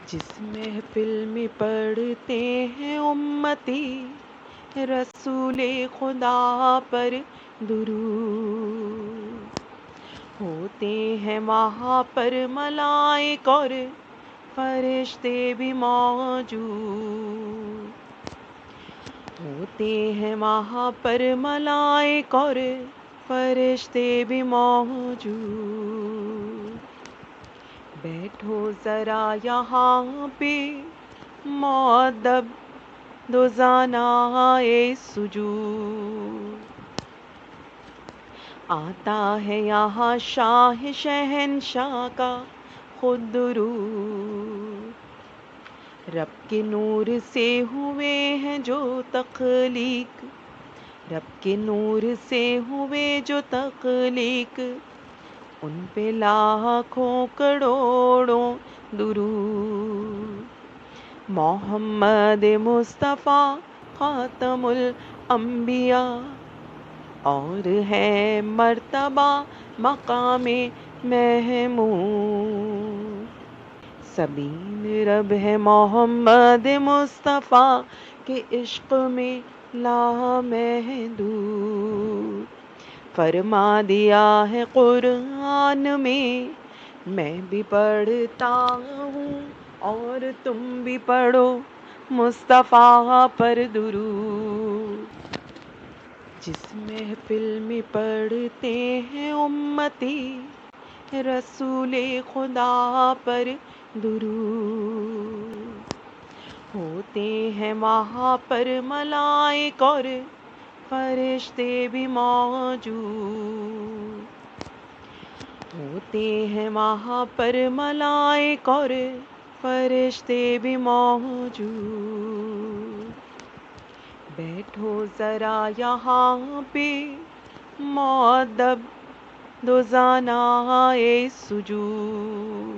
جس محفل میں پڑھتے ہیں امتی رسول خدا پر درود، ہوتے ہیں وہاں پر ملائک اور فرشتے بھی موجود، ہوتے ہیں وہاں پر ملائک اور فرشتے بھی موجود۔ بیٹھو ذرا یہاں پہ مؤدب دوزانہ سجود، آتا ہے یہاں شاہ شہنشاہ کا خود درود، رب کے نور سے ہوئے ہیں جو تخلیق، رب کے نور سے ہوئے جو تخلیق، ان پہ لاکھوں کروڑوں درود۔ محمد مصطفیٰ خاتم الانبیاء اور ہے مرتبہ مقام محمود، سبیل رب ہے محمد مصطفیٰ کے عشق میں لامحدود، فرما دیا ہے قرآن میں بھی پڑھتا ہوں اور تم بھی پڑھو مصطفیٰ پر درود۔ جس محفل میں پڑھتے ہیں امتی رسول خدا پر درود، ہوتے ہیں وہاں پر ملائک اور فرشتے بھی موجود، ہوتے ہیں وہاں پر ملائک اور فرشتے بھی موجود۔ بیٹھو ذرا یہاں پہ مؤدب دوزانہ سجود،